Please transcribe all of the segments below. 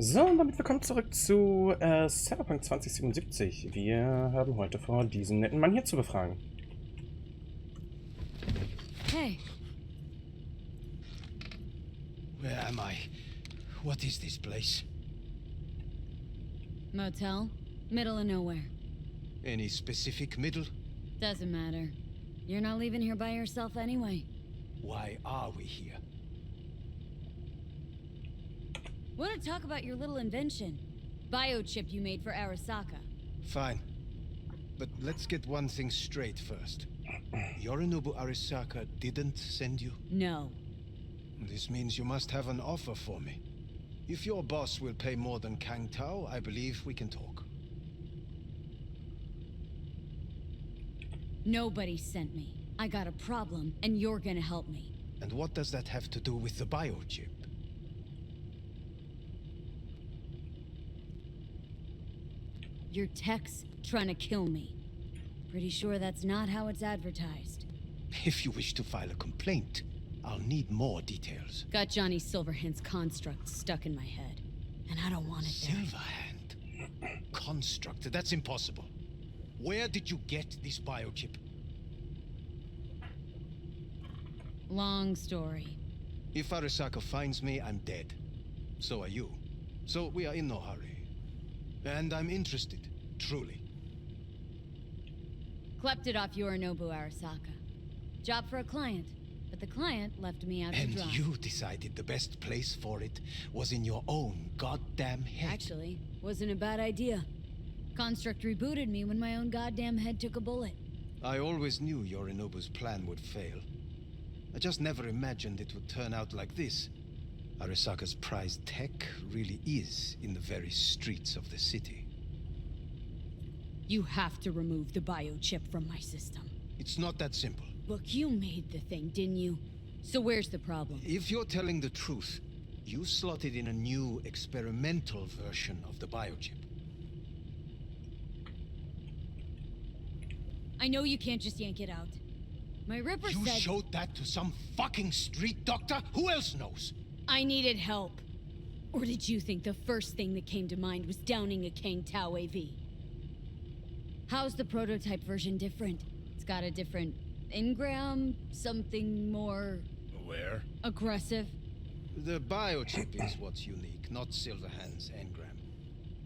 So, und damit willkommen zurück zu Cyberpunk 2077. Wir haben heute vor, diesen netten Mann hier zu befragen. Hey. Where am I? What is this place? Motel? Middle of nowhere. Any specific middle? Doesn't matter. You're not leaving here by yourself anyway. Why are we here? Want to talk about your little invention? Biochip you made for Arasaka. Fine. But let's get one thing straight first. Yorinobu Arasaka didn't send you? No. This means you must have an offer for me. If your boss will pay more than Kang Tao, I believe we can talk. Nobody sent me. I got a problem, and you're gonna help me. And what does that have to do with the biochip? Your tech's trying to kill me. Pretty sure that's not how it's advertised. If you wish to file a complaint, I'll need more details. Got Johnny Silverhand's construct stuck in my head, and I don't want it there. Silverhand? Construct? That's impossible. Where did you get this biochip? Long story. If Arasaka finds me, I'm dead. So are you. So we are in no hurry. And I'm interested, truly. Klept it off Yorinobu Arasaka. Job for a client, but the client left me out to dry. And you decided the best place for it was in your own goddamn head. Actually, wasn't a bad idea. Construct rebooted me when my own goddamn head took a bullet. I always knew Yorinobu's plan would fail. I just never imagined it would turn out like this. Arasaka's prized tech really is in the very streets of the city. You have to remove the biochip from my system. It's not that simple. Look, you made the thing, didn't you? So where's the problem? If you're telling the truth, you slotted in a new experimental version of the biochip. I know you can't just yank it out. My Ripper You said... showed that to some fucking street doctor? Who else knows? I needed help. Or did you think the first thing that came to mind was downing a Kang Tao AV? How's the prototype version different? It's got a different engram, something more... Aware? aggressive? The biochip is what's unique, not Silverhand's engram.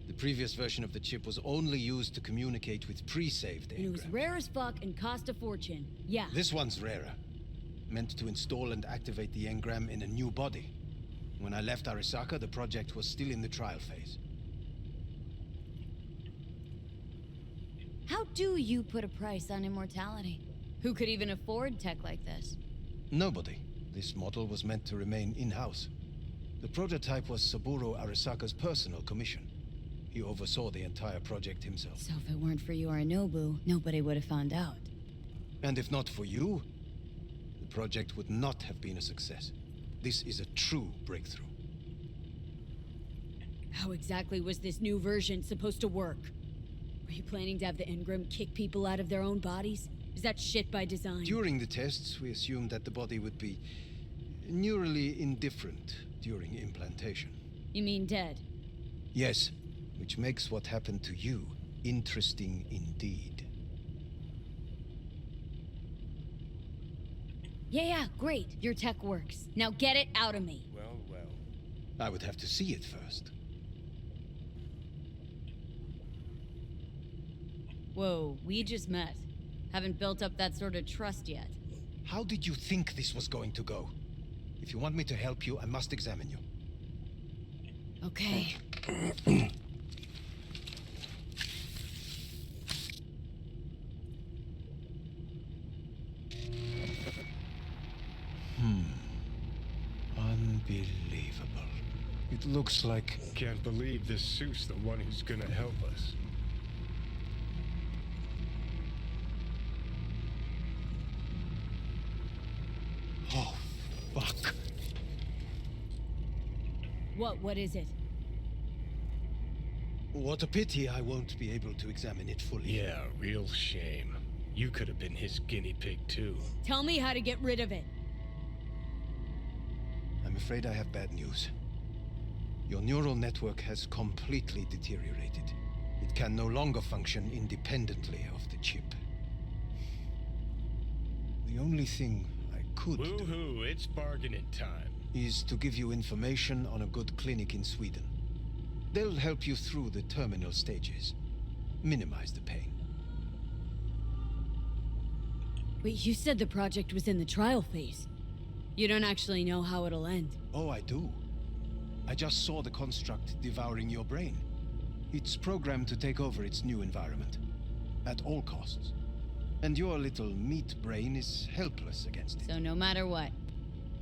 The previous version of the chip was only used to communicate with pre-saved engrams. And it was rare as fuck and cost a fortune. Yeah. This one's rarer. Meant to install and activate the engram in a new body. When I left Arasaka, the project was still in the trial phase. How do you put a price on immortality? Who could even afford tech like this? Nobody. This model was meant to remain in-house. The prototype was Saburo Arasaka's personal commission. He oversaw the entire project himself. So if it weren't for Yorinobu, nobody would have found out. And if not for you, the project would not have been a success. This is a true breakthrough. How exactly was this new version supposed to work? Were you planning to have the engram kick people out of their own bodies? Is that shit by design? During the tests, we assumed that the body would be neurally indifferent during implantation. You mean dead? Yes, which makes what happened to you interesting indeed. Yeah, great. Your tech works. Now get it out of me. Well, well. I would have to see it first. Whoa, we just met. Haven't built up that sort of trust yet. How did you think this was going to go? If you want me to help you, I must examine you. Okay. Unbelievable. It looks like... Can't believe this suit's the one who's gonna help us. Oh, fuck. What is it? What a pity I won't be able to examine it fully. Yeah, real shame. You could have been his guinea pig too. Tell me how to get rid of it. I'm afraid I have bad news. Your neural network has completely deteriorated. It can no longer function independently of the chip. The only thing I could do Woohoo, it's bargaining time. is to give you information on a good clinic in Sweden. They'll help you through the terminal stages. Minimize the pain. Wait, you said the project was in the trial phase. You don't actually know how it'll end. Oh, I do. I just saw the construct devouring your brain. It's programmed to take over its new environment. At all costs. And your little meat brain is helpless against it. So no matter what,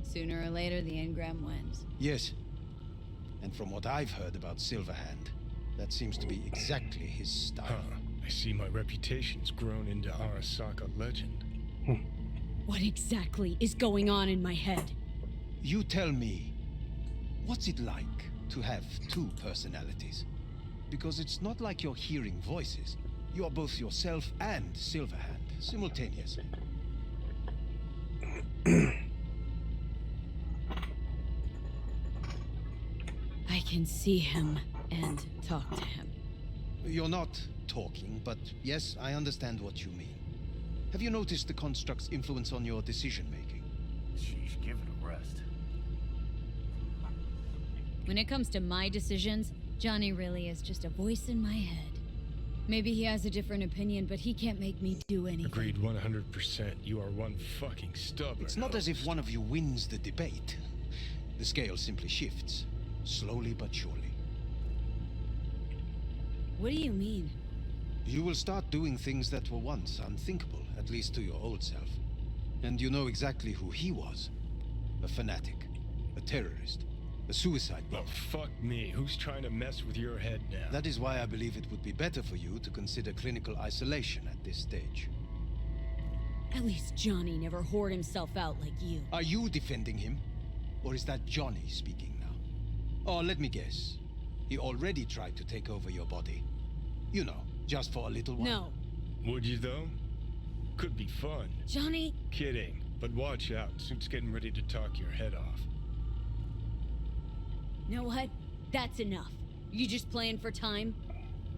sooner or later the engram wins. Yes. And from what I've heard about Silverhand, that seems to be exactly his style. Huh. I see my reputation's grown into Arasaka legend. What exactly is going on in my head? You tell me, what's it like to have two personalities? Because it's not like you're hearing voices. You are both yourself and Silverhand, simultaneously. I can see him and talk to him. You're not talking, but yes, I understand what you mean. Have you noticed the construct's influence on your decision-making? Sheesh, give it a rest. When it comes to my decisions, Johnny really is just a voice in my head. Maybe he has a different opinion, but he can't make me do anything. Agreed 100%. You are one fucking stubborn. It's not as if host. one of you wins the debate. The scale simply shifts, slowly but surely. What do you mean? You will start doing things that were once unthinkable, at least to your old self. And you know exactly who he was. A fanatic, a terrorist, a suicide Well, bomber. fuck me. Who's trying to mess with your head now? That is why I believe it would be better for you to consider clinical isolation at this stage. At least Johnny never whored himself out like you. Are you defending him? Or is that Johnny speaking now? Oh, let me guess. He already tried to take over your body. You know, just for a little while. No. Would you, though? Could be fun. Johnny, Kidding. But watch out. Suit's getting ready to talk your head off. you know what? That's enough. You just playing for time?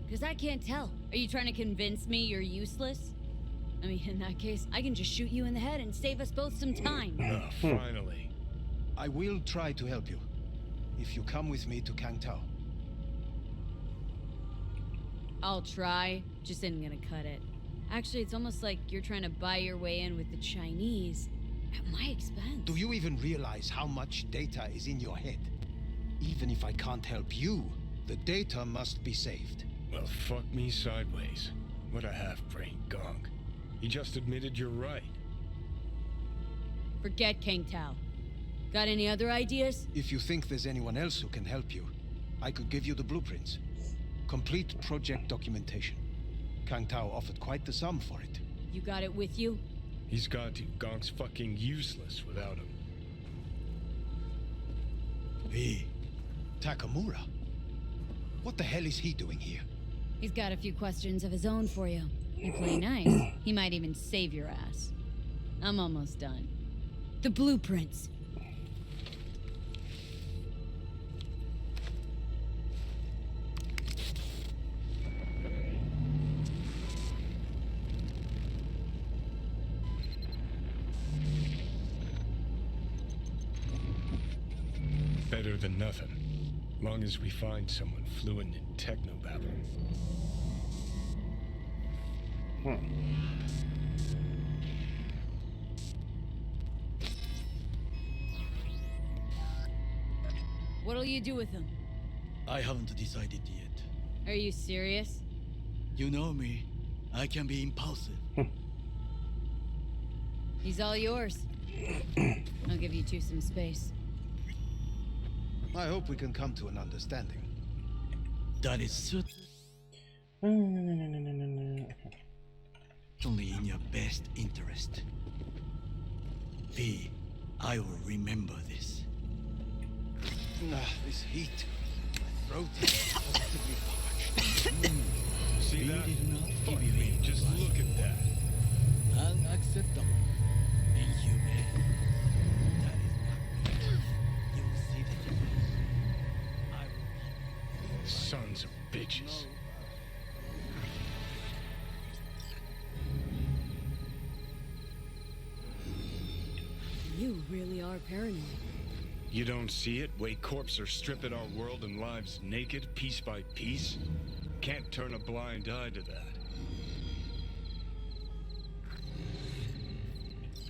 Because I can't tell. Are you trying to convince me you're useless? I mean, in that case, I can just shoot you in the head and save us both some time. Finally. I will try to help you. If you come with me to Kangtao. I'll try, just isn't gonna cut it. Actually, it's almost like you're trying to buy your way in with the Chinese at my expense. Do you even realize how much data is in your head? Even if I can't help you, the data must be saved. Well, fuck me sideways. What a half-brain gunk. He just admitted you're right. Forget Kang Tao. Got any other ideas? If you think there's anyone else who can help you, I could give you the blueprints. Complete project documentation. Kangtao offered quite the sum for it. You got it with you? He's got to. Gonk's fucking useless without him. Hey, Takamura? What the hell is he doing here? He's got a few questions of his own for you. You play nice, he might even save your ass. I'm almost done. The blueprints. Better than nothing. Long as we find someone fluent in technobabble. What'll you do with him? I haven't decided yet. Are you serious? You know me. I can be impulsive. He's all yours. I'll give you two some space. I hope we can come to an understanding. That is certainly in your best interest. V, I will remember this. This heat. My throat is positively parched. See We that? did not Fuck give you me. a Just right. look at that. Unacceptable. Inhumane. That is not me. You will see the difference. I will Sons of bitches. You really are paranoid. You don't see it? Way corps are stripping our world and lives naked, piece by piece? Can't turn a blind eye to that.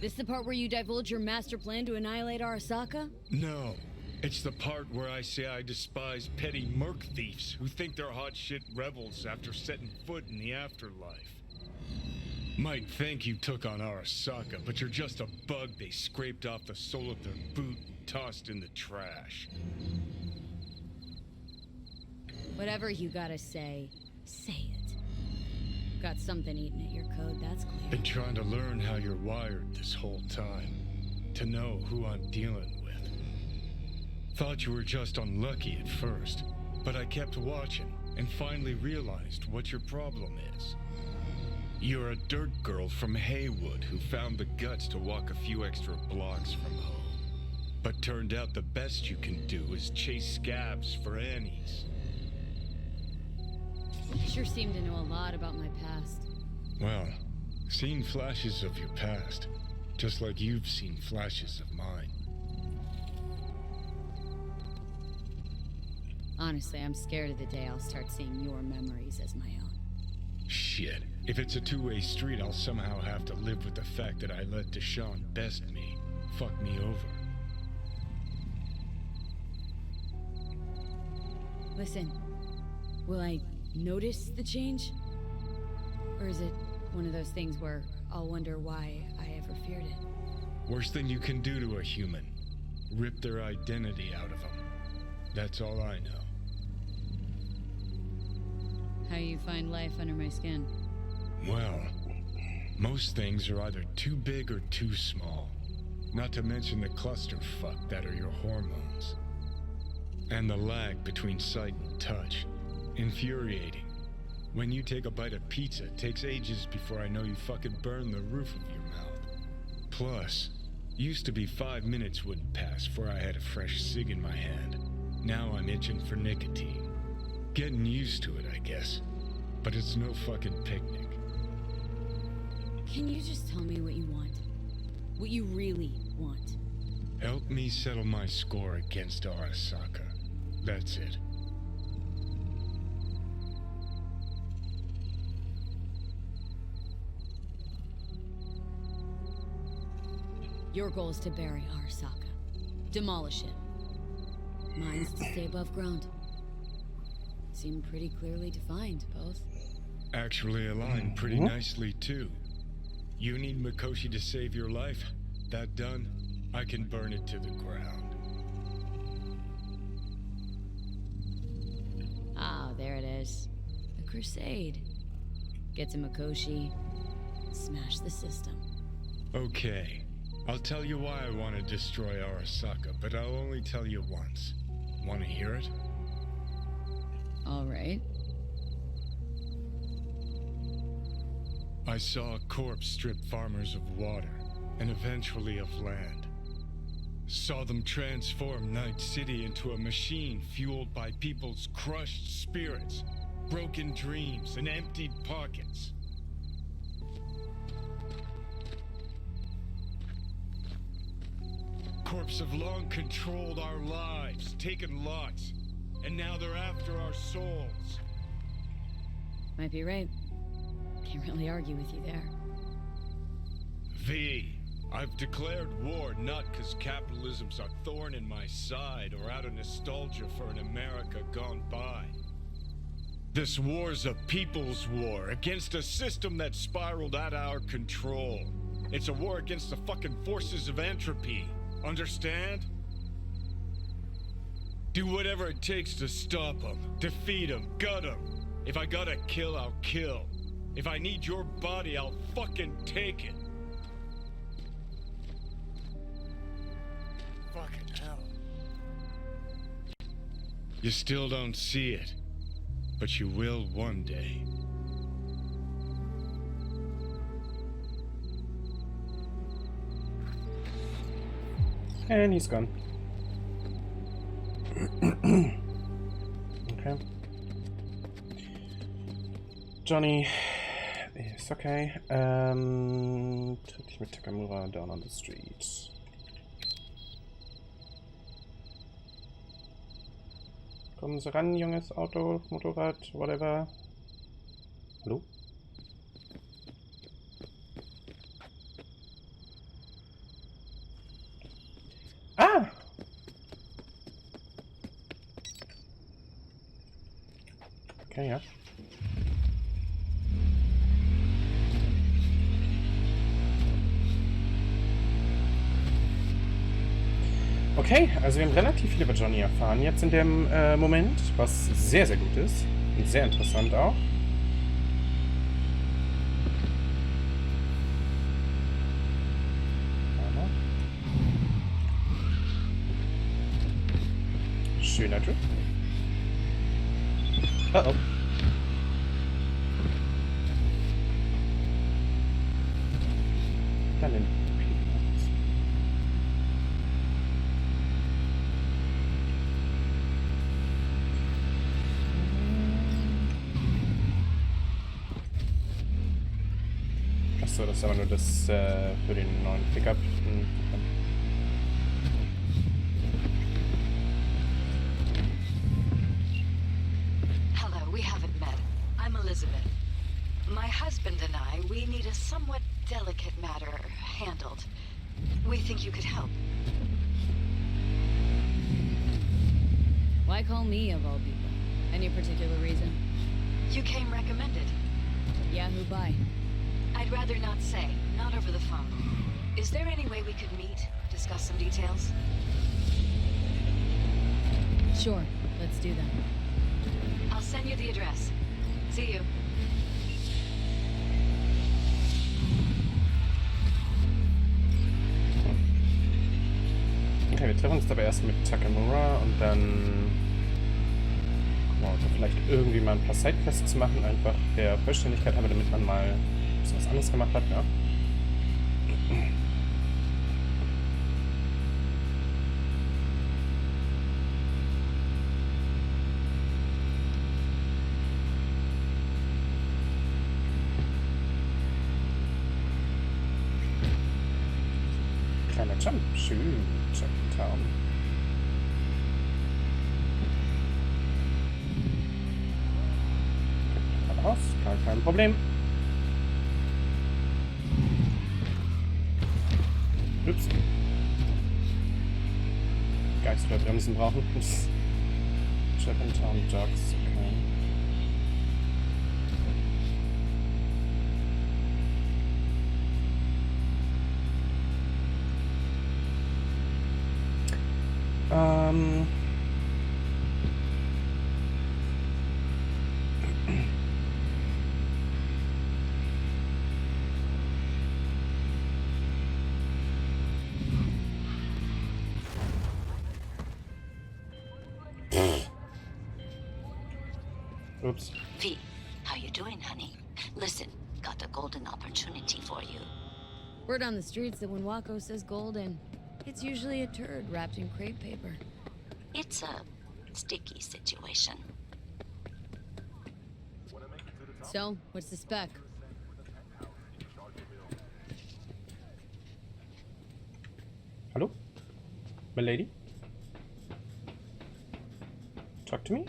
This the part where you divulge your master plan to annihilate Arasaka? No. It's the part where I say I despise petty merc thieves who think they're hot shit rebels after setting foot in the afterlife. Might think you took on Arasaka, but you're just a bug they scraped off the sole of their boot and tossed in the trash. Whatever you gotta say, say it. Got something eating at your code, that's clear. Been trying to learn how you're wired this whole time. To know who I'm dealing with. Thought you were just unlucky at first, but I kept watching and finally realized what your problem is. You're a dirt girl from Haywood who found the guts to walk a few extra blocks from home. But turned out the best you can do is chase scabs for Annies. You sure seem to know a lot about my past. Well, seen flashes of your past, just like you've seen flashes of mine. Honestly, I'm scared of the day I'll start seeing your memories as my own. Shit. If it's a two-way street, I'll somehow have to live with the fact that I let Deshaun best me, fuck me over. Listen, will I notice the change? Or is it one of those things where I'll wonder why I ever feared it? Worst thing you can do to a human. Rip their identity out of them. That's all I know. How you find life under my skin? Well, most things are either too big or too small. Not to mention the clusterfuck that are your hormones. And the lag between sight and touch. Infuriating. When you take a bite of pizza, it takes ages before I know you fucking burn the roof of your mouth. Plus, used to be 5 minutes wouldn't pass before I had a fresh cig in my hand. Now I'm itching for nicotine. Getting used to it, I guess. But it's no fucking picnic. Can you just tell me what you want? What you really want? Help me settle my score against Arasaka. That's it. Your goal is to bury Arasaka. Demolish it. Mine's to stay above ground. Seem pretty clearly defined, both. Actually aligned pretty nicely, too. You need Mikoshi to save your life? That done, I can burn it to the ground. Ah, there it is. The Crusade. Get to Mikoshi, smash the system. Okay. I'll tell you why I want to destroy Arasaka, but I'll only tell you once. Want to hear it? All right. I saw a corpse strip farmers of water, and eventually of land. Saw them transform Night City into a machine fueled by people's crushed spirits, broken dreams, and emptied pockets. Corps have long controlled our lives, taken lots, and now they're after our souls. Might be right. Can't really argue with you there. V, I've declared war not because capitalism's a thorn in my side or out of nostalgia for an America gone by. This war's a people's war against a system that spiraled out of our control. It's a war against the fucking forces of entropy. Understand? Do whatever it takes to stop them, defeat them, gut them. If I gotta kill, I'll kill. If I need your body, I'll fucking take it. Fucking hell. You still don't see it, but you will one day. And he's gone. Okay. Johnny. Ist okay. Tritt dich mit Takamura down on the street. Kommen Sie ran, junges Auto, Motorrad, whatever. Hallo? Ah! Okay, ja. Okay, also wir haben relativ viel über Johnny erfahren jetzt in dem Moment, was sehr, sehr gut ist. Und sehr interessant auch. Aha. Schöner Trip. Oh oh. Dann den Achso, das ist aber nur das für den neuen Pickup. Hello, we haven't met. I'm Elizabeth. My husband and I, we need a somewhat delicate matter handled. We think you could help. Why call me of all people? Any particular reason? You came recommended. Yeah, who by? I'd rather not say, not over the phone. Is there any way we could meet, discuss some details? Sure, let's do that. I'll send you the address. See you. Okay, wir treffen uns aber erst mit Takamura und dann gucken wir, ob wir vielleicht irgendwie mal ein paar Sidequests machen, einfach der Vollständigkeit halber, damit man mal ein bisschen was anderes gemacht hat, ja. Kleiner Jump, schön, Chinatown. Raus, kein Problem. Ups. Geist oder Bremsen brauchen. Chinatown Jogs, okay. Oops. V, how you doing, honey? Listen, got a golden opportunity for you. Word on the streets that when Wako says golden, it's usually a turd wrapped in crepe paper. It's a sticky situation. So, what's the spec? Hallo? Milady? Talk to me?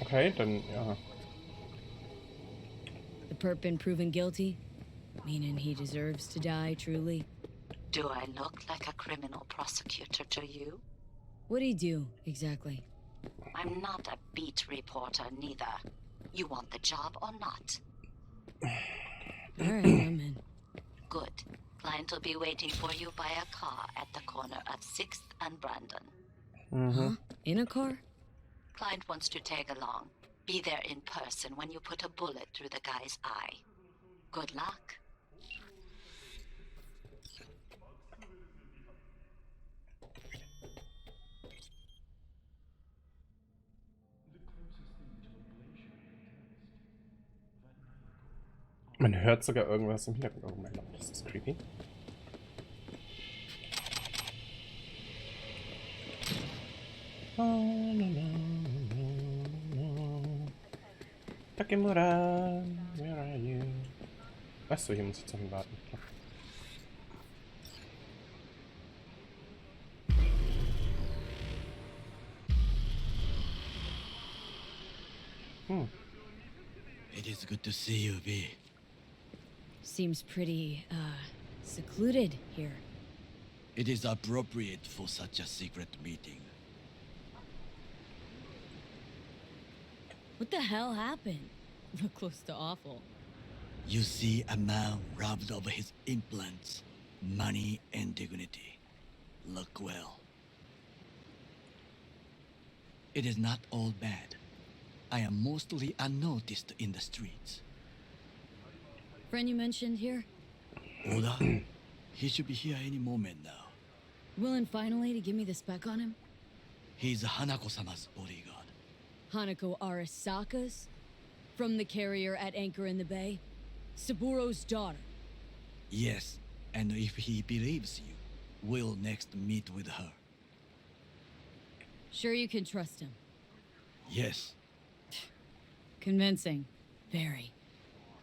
Okay, dann, ja. The perp been proven guilty? Meaning he deserves to die, truly? Do I look like a criminal prosecutor to you? What'd he do, exactly? I'm not a beat reporter, neither. You want the job or not? Alright, I'm in. Good. Client will be waiting for you by a car at the corner of 6th and Brandon. Huh? In a car? Client wants to tag along. Be there in person when you put a bullet through the guy's eye. Good luck. Man hört sogar irgendwas im Hintergrund. Oh mein Gott, das ist creepy. Oh, no, no, no, no. Takemura, where are you? Achso, hier muss ich jetzt noch warten. It is good to see you, V. Seems pretty, secluded here. It is appropriate for such a secret meeting. What the hell happened? Look close to awful. You see a man robbed of his implants, money and dignity. Look well. It is not all bad. I am mostly unnoticed in the streets. Friend you mentioned here? Oda? He should be here any moment now. Willing finally to give me the spec on him? He's Hanako-sama's bodyguard. Hanako Arasaka's? From the carrier at anchor in the bay? Saburo's daughter? Yes, and if he believes you, we'll next meet with her. Sure you can trust him? Yes, Convincing. Very.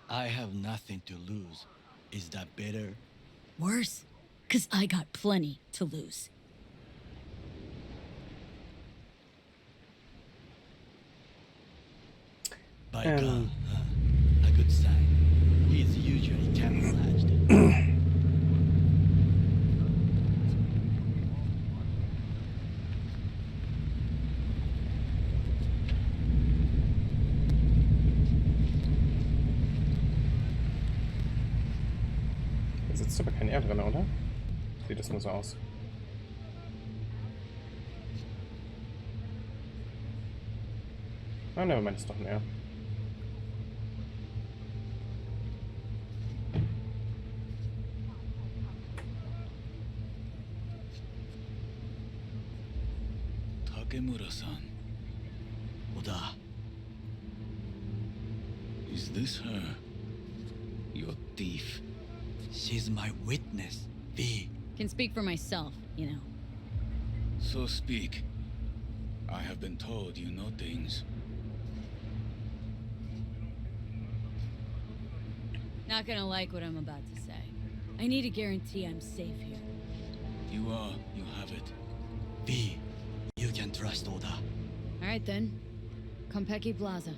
I have nothing to lose. Is that better? Worse? 'Cause I got plenty to lose. By God, a good sign. He is usually camouflaged. Da sitzt aber kein R drin, oder? Sieht das nur so aus. Ah, ne, ist doch ein R. Takemura-san. Oda. Is this her? Your thief? She's my witness, V. Can speak for myself, you know. So speak. I have been told you know things. Not gonna like what I'm about to say. I need a guarantee I'm safe here. You are. You have it. V, you can trust Oda. Alright then. Konpeki Plaza.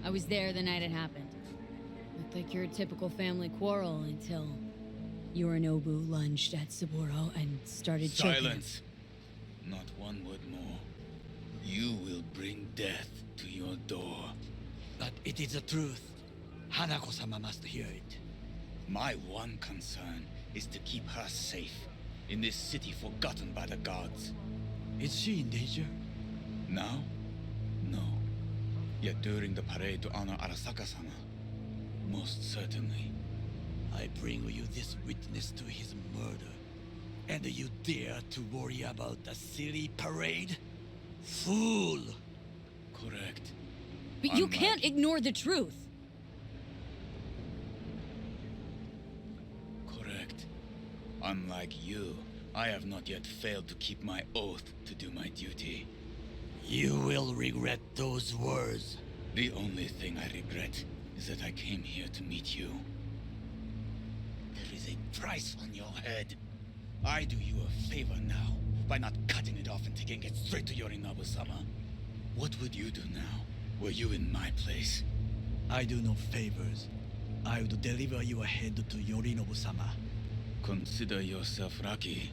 I was there the night it happened. Looked like your typical family quarrel until Yorinobu lunged at Saburo and started choking him. Silence! Not one word more. You will bring death to your door. But it is the truth. Hanako-sama must hear it. My one concern is to keep her safe in this city forgotten by the gods. Is she in danger? Now? No. Yet during the parade to honor Arasaka-sama, most certainly. I bring you this witness to his murder. And you dare to worry about a silly parade? Fool! Correct. But you Unlike- can't ignore the truth! Correct. Unlike you, I have not yet failed to keep my oath to do my duty. You will regret those words. The only thing I regret is that I came here to meet you. There is a price on your head. I do you a favor now by not cutting it off and taking it straight to Yorinobu-sama. What would you do now, were you in my place? I do no favors. I would deliver your head to Yorinobu-sama. Consider yourself lucky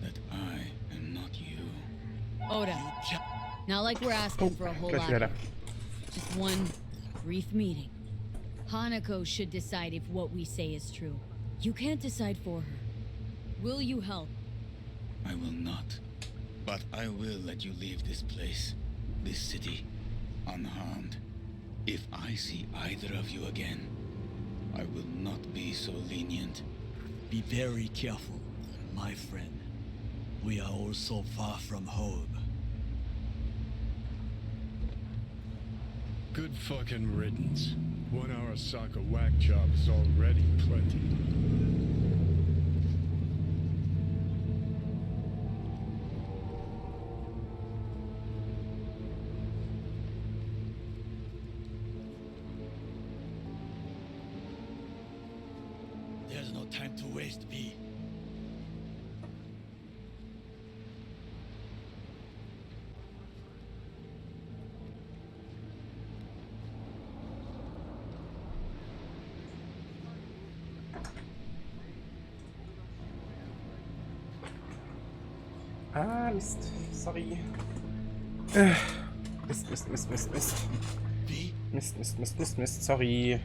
that I am not you. Oda. Not like we're asking for a whole Gleich lot. wieder da. Just one brief meeting. Hanako should decide if what we say is true. You can't decide for her. Will you help? I will not. But I will let you leave this place, this city, unharmed. If I see either of you again, I will not be so lenient. Be very careful, my friend. We are all so far from home. Good fucking riddance. 1 hour Arasaka whack job is already plenty. time to waste, V. Ah, Mist. Sorry. Mist. V? Mist. Sorry.